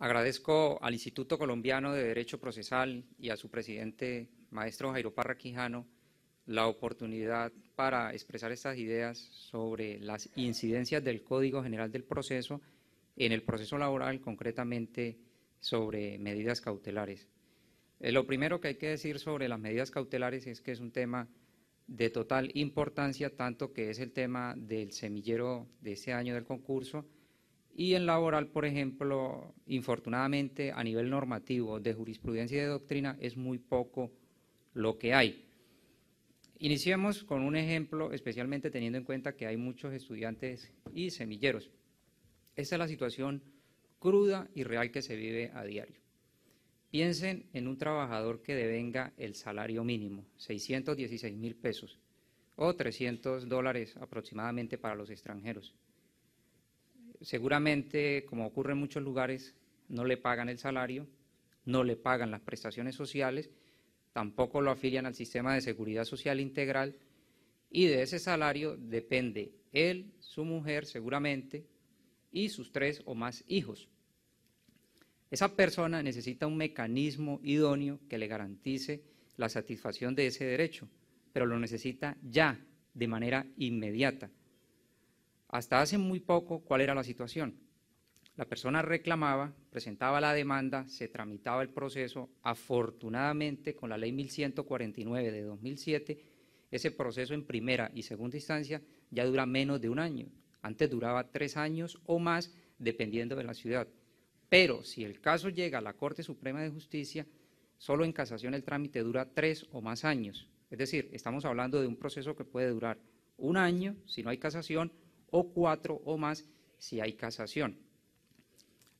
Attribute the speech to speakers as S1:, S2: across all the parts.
S1: Agradezco al Instituto Colombiano de Derecho Procesal y a su presidente, maestro Jairo Parra Quijano, la oportunidad para expresar estas ideas sobre las incidencias del Código General del Proceso en el proceso laboral, concretamente sobre medidas cautelares. Lo primero que hay que decir sobre las medidas cautelares es que es un tema de total importancia, tanto que es el tema del semillero de este año del concurso, y en laboral, por ejemplo, infortunadamente a nivel normativo, de jurisprudencia y de doctrina, es muy poco lo que hay. Iniciemos con un ejemplo, especialmente teniendo en cuenta que hay muchos estudiantes y semilleros. Esta es la situación cruda y real que se vive a diario. Piensen en un trabajador que devenga el salario mínimo, 616.000 pesos, o $300 aproximadamente para los extranjeros. Seguramente, como ocurre en muchos lugares, no le pagan el salario, no le pagan las prestaciones sociales, tampoco lo afilian al sistema de seguridad social integral, y de ese salario depende él, su mujer seguramente, y sus 3 o más hijos. Esa persona necesita un mecanismo idóneo que le garantice la satisfacción de ese derecho, pero lo necesita ya, de manera inmediata. Hasta hace muy poco, ¿cuál era la situación? La persona reclamaba, presentaba la demanda, se tramitaba el proceso. Afortunadamente, con la ley 1149 de 2007, ese proceso en primera y segunda instancia ya dura menos de un año. Antes duraba 3 años o más, dependiendo de la ciudad. Pero si el caso llega a la Corte Suprema de Justicia, solo en casación el trámite dura 3 o más años. Es decir, estamos hablando de un proceso que puede durar 1 año si no hay casación, o 4 o más si hay casación.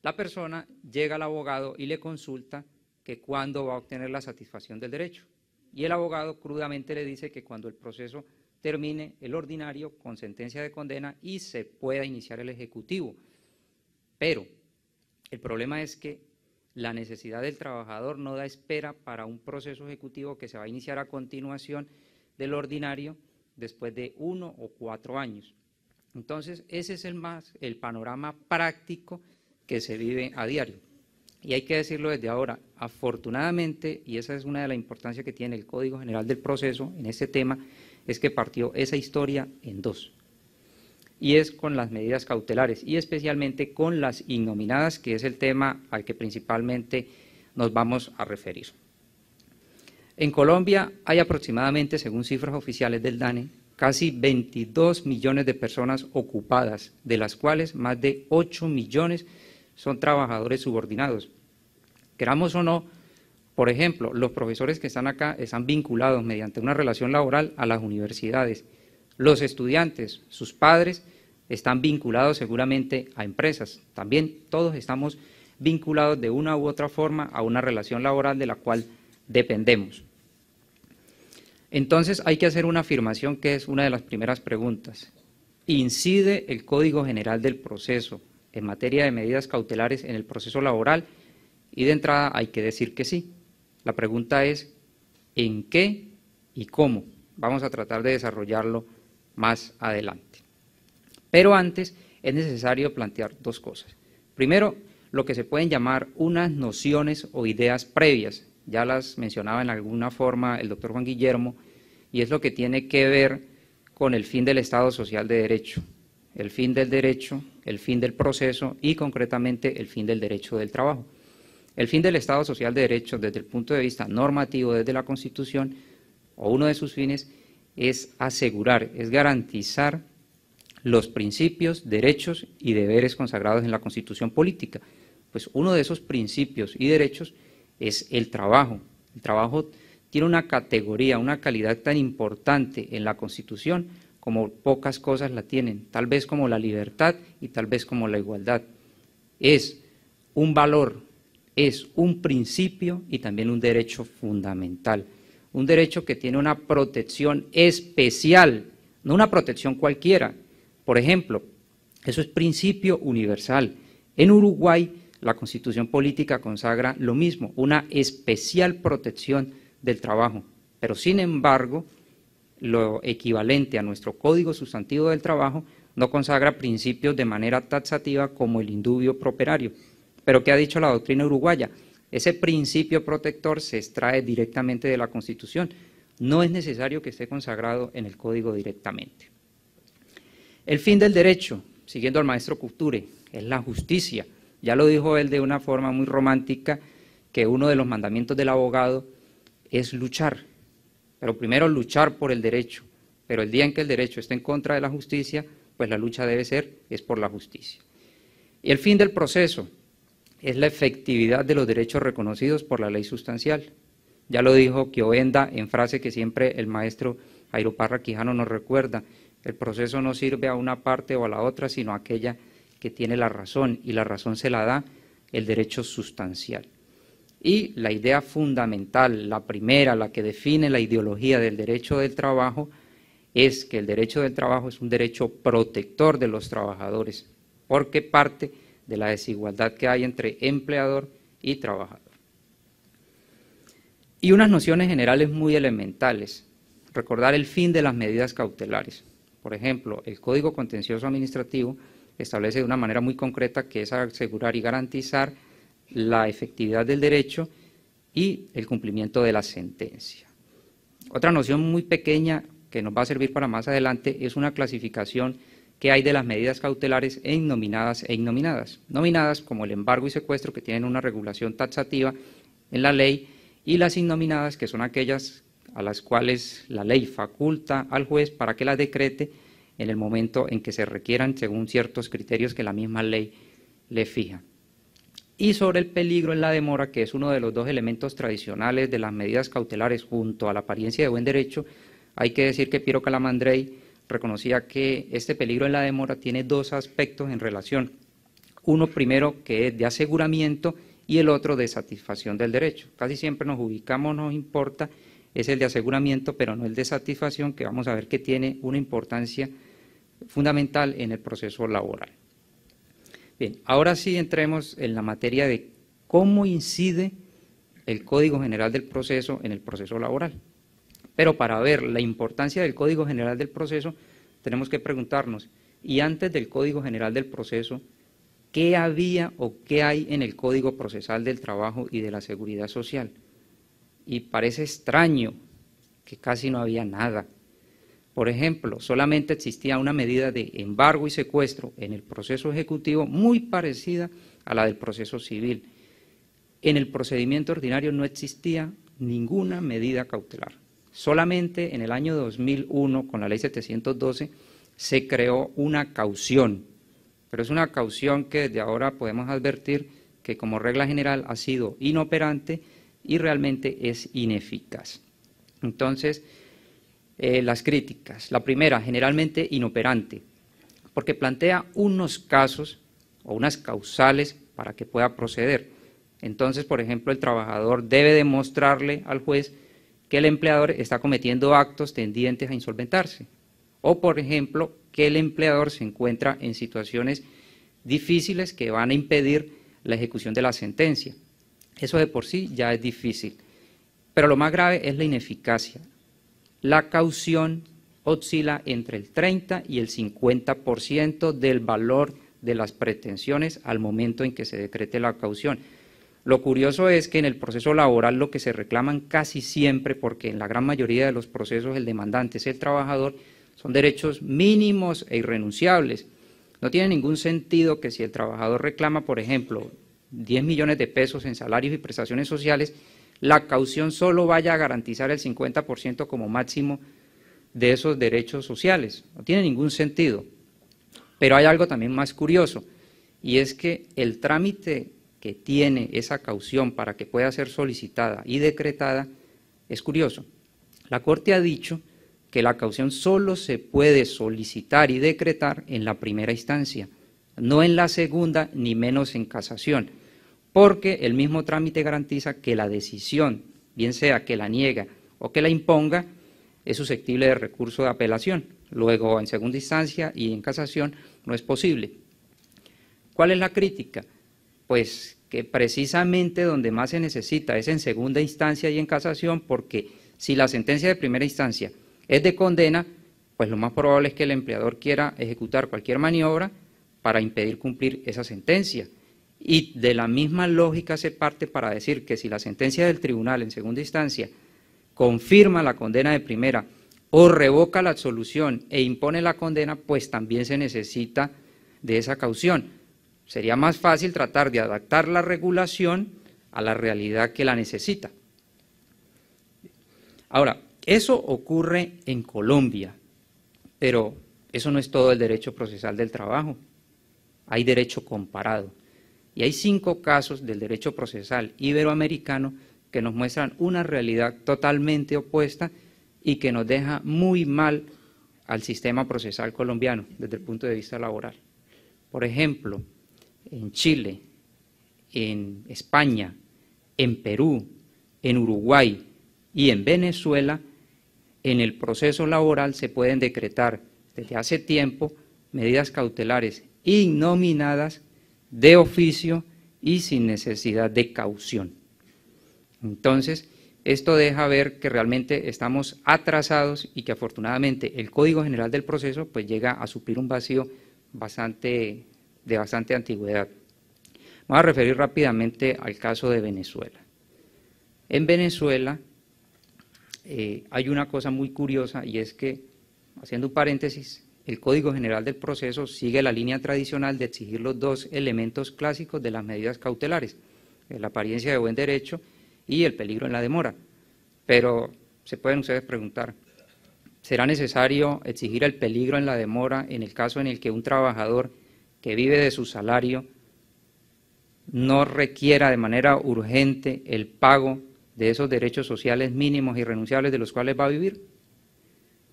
S1: La persona llega al abogado y le consulta que cuándo va a obtener la satisfacción del derecho. Y el abogado crudamente le dice que cuando el proceso termine el ordinario con sentencia de condena y se pueda iniciar el ejecutivo. Pero el problema es que la necesidad del trabajador no da espera para un proceso ejecutivo que se va a iniciar a continuación del ordinario después de 1 o 4 años. Entonces, ese es el panorama práctico que se vive a diario. Y hay que decirlo desde ahora, afortunadamente, y esa es una de las importancias que tiene el Código General del Proceso en este tema, es que partió esa historia en 2. Y es con las medidas cautelares y especialmente con las innominadas, que es el tema al que principalmente nos vamos a referir. En Colombia hay aproximadamente, según cifras oficiales del DANE, casi 22 millones de personas ocupadas, de las cuales más de 8 millones son trabajadores subordinados. Queramos o no, por ejemplo, los profesores que están acá están vinculados mediante una relación laboral a las universidades. Los estudiantes, sus padres, están vinculados seguramente a empresas. También todos estamos vinculados de una u otra forma a una relación laboral de la cual dependemos. Entonces hay que hacer una afirmación que es una de las primeras preguntas. ¿Incide el Código General del Proceso en materia de medidas cautelares en el proceso laboral? Y de entrada hay que decir que sí. La pregunta es ¿en qué y cómo? Vamos a tratar de desarrollarlo más adelante. Pero antes es necesario plantear 2 cosas. Primero, lo que se pueden llamar unas nociones o ideas previas. Ya las mencionaba en alguna forma el doctor Juan Guillermo, y es lo que tiene que ver con el fin del Estado Social de Derecho, el fin del derecho, el fin del proceso y concretamente el fin del derecho del trabajo. El fin del Estado Social de Derecho desde el punto de vista normativo, desde la Constitución, o uno de sus fines es asegurar, es garantizar los principios, derechos y deberes consagrados en la Constitución política. Pues uno de esos principios y derechos es el trabajo. El trabajo tiene una categoría, una calidad tan importante en la Constitución como pocas cosas la tienen, tal vez como la libertad y tal vez como la igualdad. Es un valor, es un principio y también un derecho fundamental. Un derecho que tiene una protección especial, no una protección cualquiera. Por ejemplo, eso es principio universal. En Uruguay, la Constitución política consagra lo mismo, una especial protección del trabajo, pero sin embargo, lo equivalente a nuestro Código Sustantivo del Trabajo no consagra principios de manera taxativa como el indubio properario. Pero ¿qué ha dicho la doctrina uruguaya? Ese principio protector se extrae directamente de la Constitución. No es necesario que esté consagrado en el Código directamente. El fin del derecho, siguiendo al maestro Couture, es la justicia. Ya lo dijo él de una forma muy romántica, que uno de los mandamientos del abogado es luchar. Pero primero luchar por el derecho. Pero el día en que el derecho esté en contra de la justicia, pues la lucha debe ser, es por la justicia. Y el fin del proceso es la efectividad de los derechos reconocidos por la ley sustancial. Ya lo dijo Chiovenda en frase que siempre el maestro Jairo Parra Quijano nos recuerda: el proceso no sirve a una parte o a la otra, sino a aquella que tiene la razón, y la razón se la da el derecho sustancial. Y la idea fundamental, la primera, la que define la ideología del derecho del trabajo, es que el derecho del trabajo es un derecho protector de los trabajadores, porque parte de la desigualdad que hay entre empleador y trabajador. Y unas nociones generales muy elementales: recordar el fin de las medidas cautelares. Por ejemplo, el Código Contencioso Administrativo establece de una manera muy concreta que es asegurar y garantizar la efectividad del derecho y el cumplimiento de la sentencia. Otra noción muy pequeña que nos va a servir para más adelante es una clasificación que hay de las medidas cautelares en nominadas e innominadas. Nominadas como el embargo y secuestro, que tienen una regulación taxativa en la ley, y las innominadas, que son aquellas a las cuales la ley faculta al juez para que las decrete en el momento en que se requieran según ciertos criterios que la misma ley le fija. Y sobre el peligro en la demora, que es uno de los dos elementos tradicionales de las medidas cautelares junto a la apariencia de buen derecho, hay que decir que Piero Calamandrei reconocía que este peligro en la demora tiene dos aspectos en relación. Uno primero, que es de aseguramiento, y el otro de satisfacción del derecho. Casi siempre nos ubicamos, nos importa, es el de aseguramiento, pero no el de satisfacción, que vamos a ver que tiene una importancia fundamental en el proceso laboral. Bien, ahora sí entremos en la materia de cómo incide el Código General del Proceso en el proceso laboral. Pero para ver la importancia del Código General del Proceso, tenemos que preguntarnos, y antes del Código General del Proceso, ¿qué había o qué hay en el Código Procesal del Trabajo y de la Seguridad Social? Y parece extraño que casi no había nada. Por ejemplo, solamente existía una medida de embargo y secuestro en el proceso ejecutivo muy parecida a la del proceso civil. En el procedimiento ordinario no existía ninguna medida cautelar. Solamente en el año 2001, con la ley 712, se creó una caución, pero es una caución que desde ahora podemos advertir que como regla general ha sido inoperante y realmente es ineficaz. Entonces, las críticas. La primera, generalmente inoperante, porque plantea unos casos o unas causales para que pueda proceder. Entonces, por ejemplo, el trabajador debe demostrarle al juez que el empleador está cometiendo actos tendientes a insolventarse, o por ejemplo, que el empleador se encuentra en situaciones difíciles que van a impedir la ejecución de la sentencia. Eso de por sí ya es difícil, pero lo más grave es la ineficacia. La caución oscila entre el 30 y el 50% del valor de las pretensiones al momento en que se decrete la caución. Lo curioso es que en el proceso laboral lo que se reclaman casi siempre, porque en la gran mayoría de los procesos el demandante es el trabajador, son derechos mínimos e irrenunciables. No tiene ningún sentido que si el trabajador reclama, por ejemplo, 10 millones de pesos en salarios y prestaciones sociales, la caución solo vaya a garantizar el 50% como máximo de esos derechos sociales. No tiene ningún sentido. Pero hay algo también más curioso, y es que el trámite que tiene esa caución para que pueda ser solicitada y decretada es curioso. La Corte ha dicho que la caución solo se puede solicitar y decretar en la primera instancia, no en la segunda ni menos en casación, porque el mismo trámite garantiza que la decisión, bien sea que la niegue o que la imponga, es susceptible de recurso de apelación. Luego, en segunda instancia y en casación no es posible. ¿Cuál es la crítica? Pues que precisamente donde más se necesita es en segunda instancia y en casación, porque si la sentencia de primera instancia es de condena, pues lo más probable es que el empleador quiera ejecutar cualquier maniobra para impedir cumplir esa sentencia. Y de la misma lógica se parte para decir que si la sentencia del tribunal en segunda instancia confirma la condena de primera o revoca la absolución e impone la condena, pues también se necesita de esa caución. Sería más fácil tratar de adaptar la regulación a la realidad que la necesita. Ahora, eso ocurre en Colombia, pero eso no es todo el derecho procesal del trabajo. Hay derecho comparado. Y hay 5 casos del derecho procesal iberoamericano que nos muestran una realidad totalmente opuesta y que nos deja muy mal al sistema procesal colombiano desde el punto de vista laboral. Por ejemplo, en Chile, en España, en Perú, en Uruguay y en Venezuela, en el proceso laboral se pueden decretar desde hace tiempo medidas cautelares innominadas de oficio y sin necesidad de caución. Entonces, esto deja ver que realmente estamos atrasados y que afortunadamente el Código General del Proceso pues llega a suplir un vacío de bastante antigüedad. Vamos a referir rápidamente al caso de Venezuela. En Venezuela hay una cosa muy curiosa y es que, haciendo un paréntesis, el Código General del Proceso sigue la línea tradicional de exigir los 2 elementos clásicos de las medidas cautelares, la apariencia de buen derecho y el peligro en la demora. Pero se pueden ustedes preguntar, ¿será necesario exigir el peligro en la demora en el caso en el que un trabajador que vive de su salario no requiera de manera urgente el pago de esos derechos sociales mínimos y irrenunciables de los cuales va a vivir?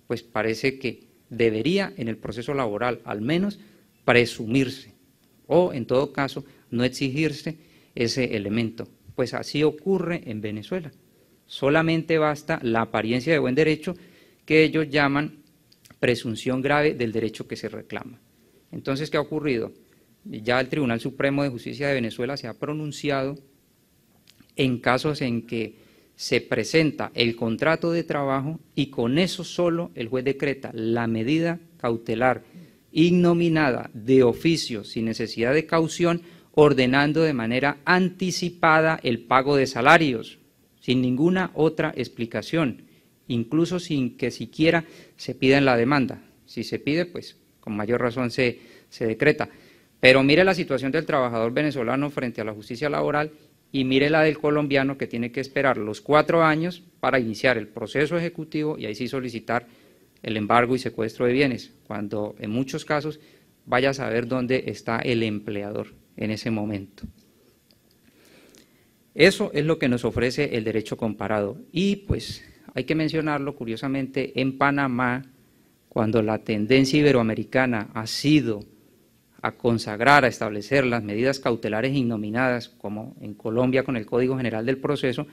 S1: Pues parece que debería en el proceso laboral al menos presumirse o en todo caso no exigirse ese elemento, pues así ocurre en Venezuela. Solamente basta la apariencia de buen derecho que ellos llaman presunción grave del derecho que se reclama. Entonces, ¿qué ha ocurrido? Ya el Tribunal Supremo de Justicia de Venezuela se ha pronunciado en casos en que se presenta el contrato de trabajo y con eso solo el juez decreta la medida cautelar innominada de oficio sin necesidad de caución, ordenando de manera anticipada el pago de salarios, sin ninguna otra explicación, incluso sin que siquiera se pida en la demanda. Si se pide, pues con mayor razón se decreta. Pero mire la situación del trabajador venezolano frente a la justicia laboral y mire la del colombiano que tiene que esperar los 4 años para iniciar el proceso ejecutivo y ahí sí solicitar el embargo y secuestro de bienes, cuando en muchos casos vaya a saber dónde está el empleador en ese momento. Eso es lo que nos ofrece el derecho comparado y pues hay que mencionarlo curiosamente en Panamá, cuando la tendencia iberoamericana ha sido a consagrar, a establecer las medidas cautelares innominadas, como en Colombia con el Código General del Proceso,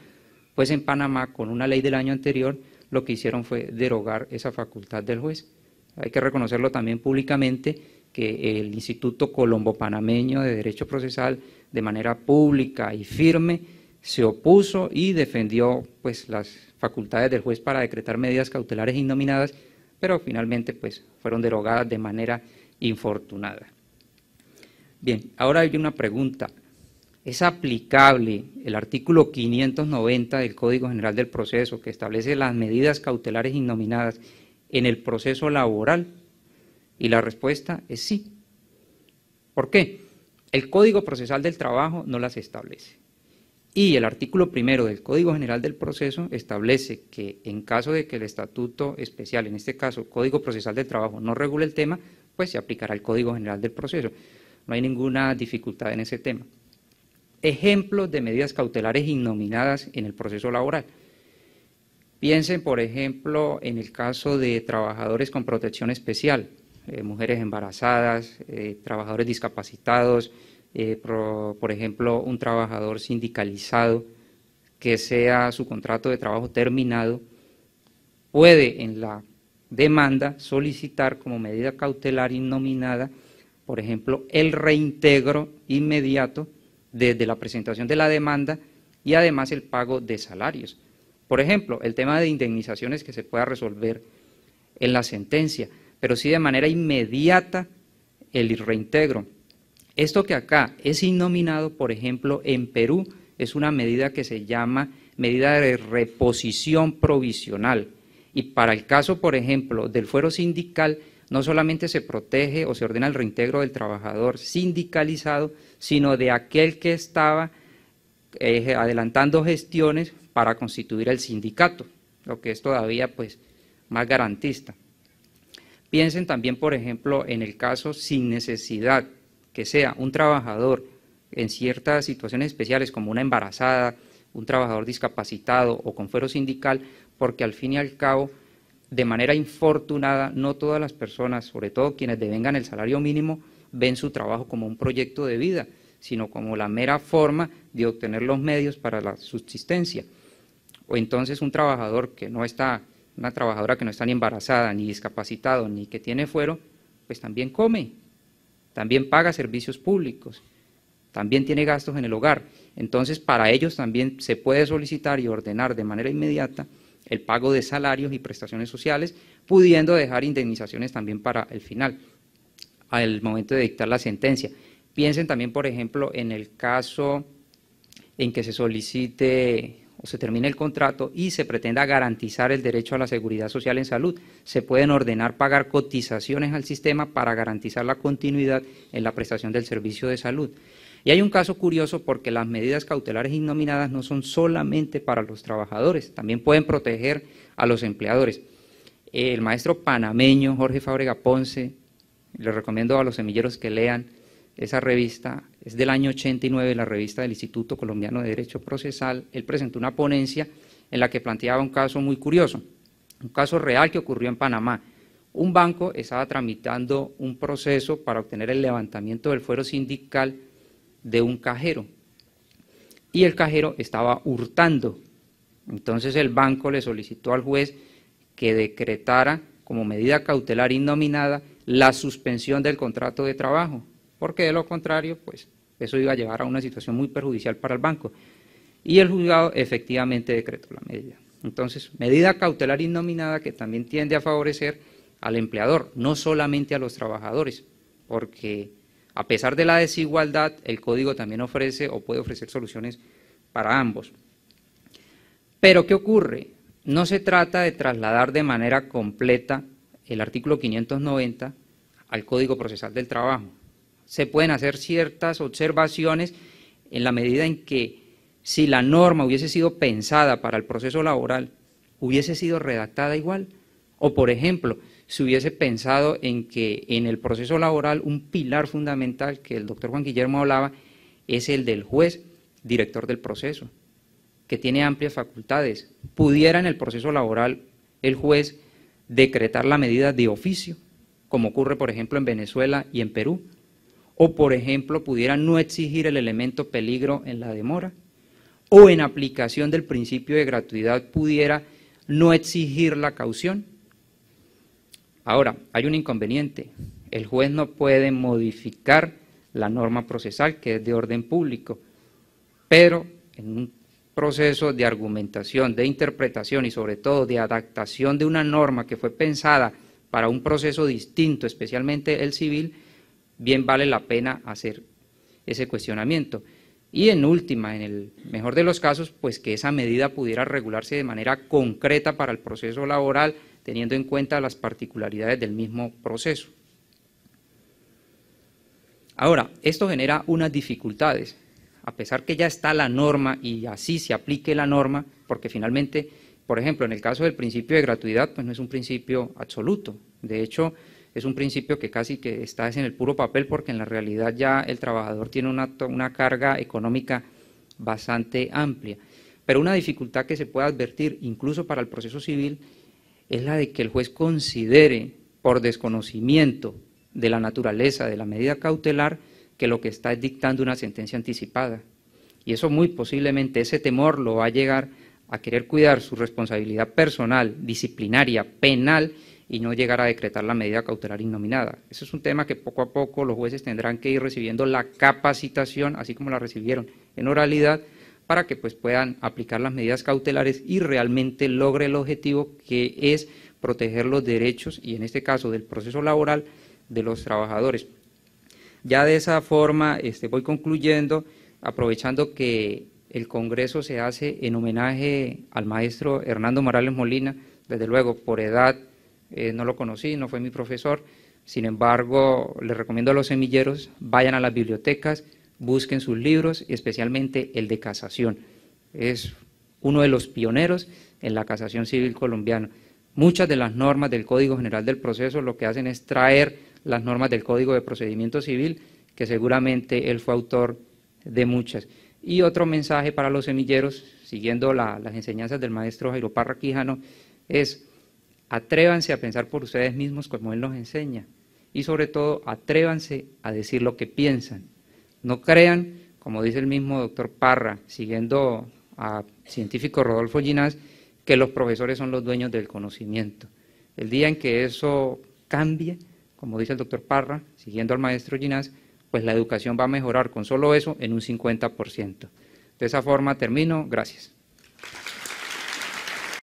S1: pues en Panamá, con una ley del año anterior, lo que hicieron fue derogar esa facultad del juez. Hay que reconocerlo también públicamente, que el Instituto Colombo-Panameño de Derecho Procesal, de manera pública y firme, se opuso y defendió pues, las facultades del juez para decretar medidas cautelares innominadas, pero finalmente pues, fueron derogadas de manera infortunada. Bien, ahora hay una pregunta. ¿Es aplicable el artículo 590 del Código General del Proceso, que establece las medidas cautelares innominadas en el proceso laboral? Y la respuesta es sí. ¿Por qué? El Código Procesal del Trabajo no las establece. Y el artículo 1 del Código General del Proceso establece que en caso de que el estatuto especial, en este caso Código Procesal del Trabajo, no regule el tema, pues se aplicará el Código General del Proceso. No hay ninguna dificultad en ese tema. Ejemplos de medidas cautelares innominadas en el proceso laboral. Piensen, por ejemplo, en el caso de trabajadores con protección especial, mujeres embarazadas, trabajadores discapacitados, por ejemplo, un trabajador sindicalizado que sea su contrato de trabajo terminado, puede en la demanda solicitar como medida cautelar innominada, por ejemplo, el reintegro inmediato desde la presentación de la demanda y además el pago de salarios. Por ejemplo, el tema de indemnizaciones que se pueda resolver en la sentencia, pero sí de manera inmediata el reintegro. Esto que acá es innominado, por ejemplo, en Perú, es una medida que se llama medida de reposición provisional. Y para el caso, por ejemplo, del fuero sindical, no solamente se protege o se ordena el reintegro del trabajador sindicalizado, sino de aquel que estaba adelantando gestiones para constituir el sindicato, lo que es todavía pues más garantista. Piensen también, por ejemplo, en el caso sin necesidad, que sea un trabajador en ciertas situaciones especiales como una embarazada, un trabajador discapacitado o con fuero sindical, porque al fin y al cabo, de manera infortunada, no todas las personas, sobre todo quienes devengan el salario mínimo, ven su trabajo como un proyecto de vida, sino como la mera forma de obtener los medios para la subsistencia. O entonces un trabajador que no está, una trabajadora que no está ni embarazada, ni discapacitado, ni que tiene fuero, pues también come, también paga servicios públicos, también tiene gastos en el hogar. Entonces, para ellos también se puede solicitar y ordenar de manera inmediata el pago de salarios y prestaciones sociales, pudiendo dejar indemnizaciones también para el final, al momento de dictar la sentencia. Piensen también, por ejemplo, en el caso en que se solicite o se termine el contrato y se pretenda garantizar el derecho a la seguridad social en salud. Se pueden ordenar pagar cotizaciones al sistema para garantizar la continuidad en la prestación del servicio de salud. Y hay un caso curioso porque las medidas cautelares innominadas no son solamente para los trabajadores, también pueden proteger a los empleadores. El maestro panameño Jorge Fábrega Ponce, les recomiendo a los semilleros que lean esa revista, es del año 89, la revista del Instituto Colombiano de Derecho Procesal. Él presentó una ponencia en la que planteaba un caso muy curioso, un caso real que ocurrió en Panamá. Un banco estaba tramitando un proceso para obtener el levantamiento del fuero sindical de un cajero y el cajero estaba hurtando. Entonces el banco le solicitó al juez que decretara como medida cautelar innominada la suspensión del contrato de trabajo, porque de lo contrario, pues eso iba a llevar a una situación muy perjudicial para el banco. Y el juzgado efectivamente decretó la medida. Entonces, medida cautelar innominada que también tiende a favorecer al empleador, no solamente a los trabajadores, porque a pesar de la desigualdad, el Código también ofrece o puede ofrecer soluciones para ambos. Pero, ¿qué ocurre? No se trata de trasladar de manera completa el artículo 590 al Código Procesal del Trabajo. Se pueden hacer ciertas observaciones en la medida en que si la norma hubiese sido pensada para el proceso laboral, hubiese sido redactada igual. O, por ejemplo, se hubiese pensado en que en el proceso laboral un pilar fundamental que el doctor Juan Guillermo hablaba es el del juez, director del proceso, que tiene amplias facultades. Pudiera en el proceso laboral el juez decretar la medida de oficio, como ocurre por ejemplo en Venezuela y en Perú, o por ejemplo pudiera no exigir el elemento peligro en la demora, o en aplicación del principio de gratuidad pudiera no exigir la caución. Ahora, hay un inconveniente, el juez no puede modificar la norma procesal que es de orden público, pero en un proceso de argumentación, de interpretación y sobre todo de adaptación de una norma que fue pensada para un proceso distinto, especialmente el civil, bien vale la pena hacer ese cuestionamiento. Y en última, en el mejor de los casos, pues que esa medida pudiera regularse de manera concreta para el proceso laboral, teniendo en cuenta las particularidades del mismo proceso. Ahora, esto genera unas dificultades, a pesar que ya está la norma y así se aplique la norma, porque finalmente, por ejemplo, en el caso del principio de gratuidad, pues no es un principio absoluto, de hecho, es un principio que casi que está en el puro papel, porque en la realidad ya el trabajador tiene una carga económica bastante amplia. Pero una dificultad que se puede advertir, incluso para el proceso civil, es la de que el juez considere, por desconocimiento de la naturaleza de la medida cautelar, que lo que está es dictando una sentencia anticipada. Y eso muy posiblemente, ese temor lo va a llegar a querer cuidar su responsabilidad personal, disciplinaria, penal, y no llegar a decretar la medida cautelar innominada. Ese es un tema que poco a poco los jueces tendrán que ir recibiendo la capacitación, así como la recibieron en oralidad, para que pues puedan aplicar las medidas cautelares y realmente logre el objetivo que es proteger los derechos, y en este caso del proceso laboral, de los trabajadores. Ya de esa forma voy concluyendo, aprovechando que el Congreso se hace en homenaje al maestro Hernando Morales Molina. Desde luego, por edad no lo conocí, no fue mi profesor. Sin embargo, les recomiendo a los semilleros, vayan a las bibliotecas, busquen sus libros, y especialmente el de casación. Es uno de los pioneros en la casación civil colombiana. Muchas de las normas del Código General del Proceso lo que hacen es traer las normas del Código de Procedimiento Civil, que seguramente él fue autor de muchas. Y otro mensaje para los semilleros, siguiendo las enseñanzas del maestro Jairo Parra Quijano, es atrévanse a pensar por ustedes mismos como él nos enseña, y sobre todo atrévanse a decir lo que piensan. No crean, como dice el mismo doctor Parra, siguiendo a científico Rodolfo Ginás, que los profesores son los dueños del conocimiento. El día en que eso cambie, como dice el doctor Parra, siguiendo al maestro Ginás, pues la educación va a mejorar con solo eso en un 50%. De esa forma termino. Gracias.